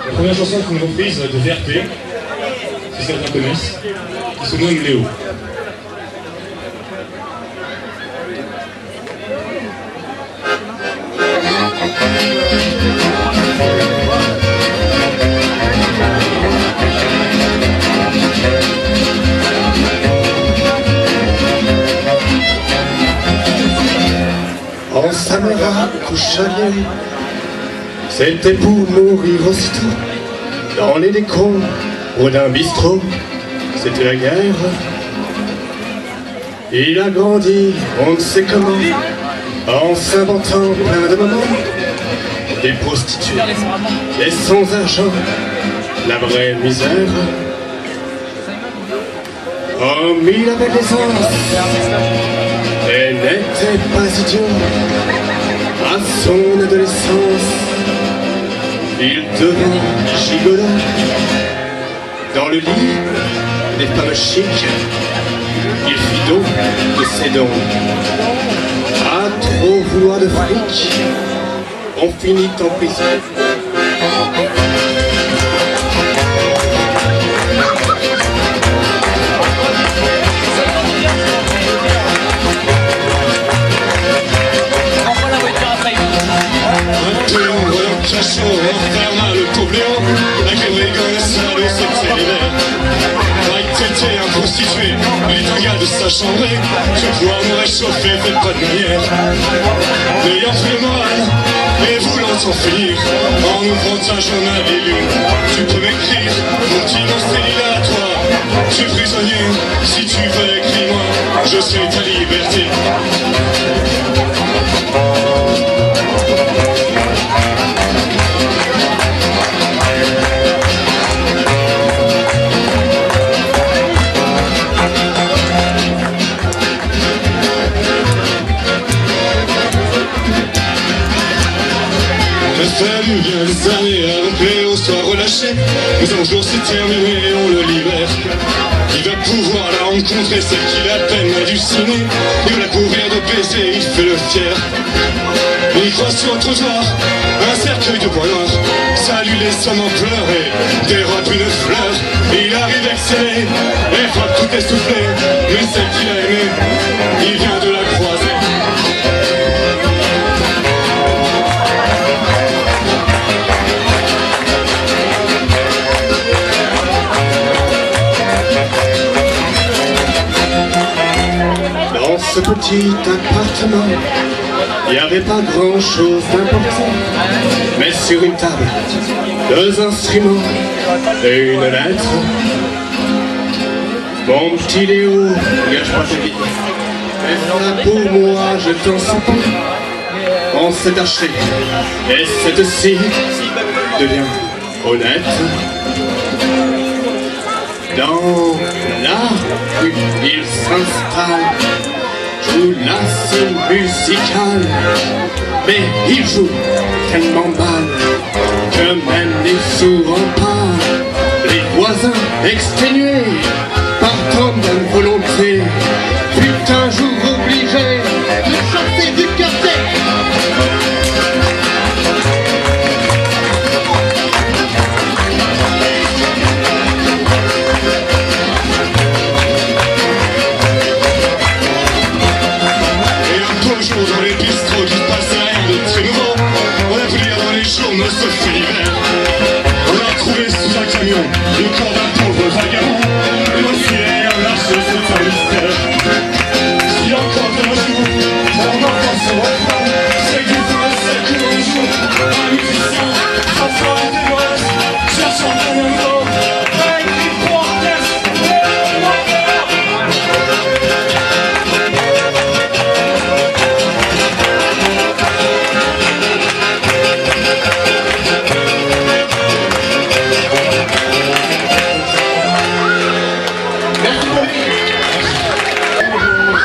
La première chanson est une reprise de VRP, si certains connaissent, qui se nomme Léo. En Samara, couchalier, c'était pour mourir aussitôt. Dans les décombres d'un bistrot, c'était la guerre. Il a grandi, on ne sait comment, en s'inventant plein de moments. Des prostituées, et sans argent, la vraie misère. Homme, il avait l'aisance, et n'était pas idiot. À son adolescence, il devint gigolo. Dans le lit des femmes chics, il fit don de ses dons. À trop vouloir de fric, on finit en prison. Enferma le pauvléon, la Grégoire, le salaud, c'était l'hiver. Mike t'étais un prostitué, il est un gars de sa chambrée. Je vois me réchauffer, faites pas de manière. N'ayant plus le moral, et voulant en finir, en ouvrant ta journal et lune, tu peux m'écrire, mon petit nom c'est à toi. Je suis prisonnier, si tu veux écris-moi, je serai ta liberté. Fallu bien des années avant que Léo soit relâché. Mais un jour c'est terminé et on le libère. Il va pouvoir la rencontrer, celle qu'il a peine hallucinée. Il va la couvrir de baisers, il fait le fier. Il croise sur un trottoir un cercueil de bois noir. Ça lui laisse seulement pleurer, dérobe une fleur. Il arrive excellé, et frappe tout essoufflé. Mais celle qu'il a aimée, il vient de la croiser. Dans ce petit appartement, il n'y avait pas grand chose d'important. Mais sur une table, 2 instruments et une lettre. Mon petit Léo, gâche pas ta vie. Fais ça pour moi, je t'en supplie. On s'est acheté, et cette-ci devient honnête. Dans la rue, il s'installe, joue la scène musicale, mais il joue tellement mal que même les sourds en parlent. Les voisins exténués par tant de bonne volonté furent un jour obligés de chasser du quartier. Dans les bistrots qui passent rien de très nouveau, on a pu lire dans les journaux ce fait l'hiver. On l'a trouvé sous un camion, une corde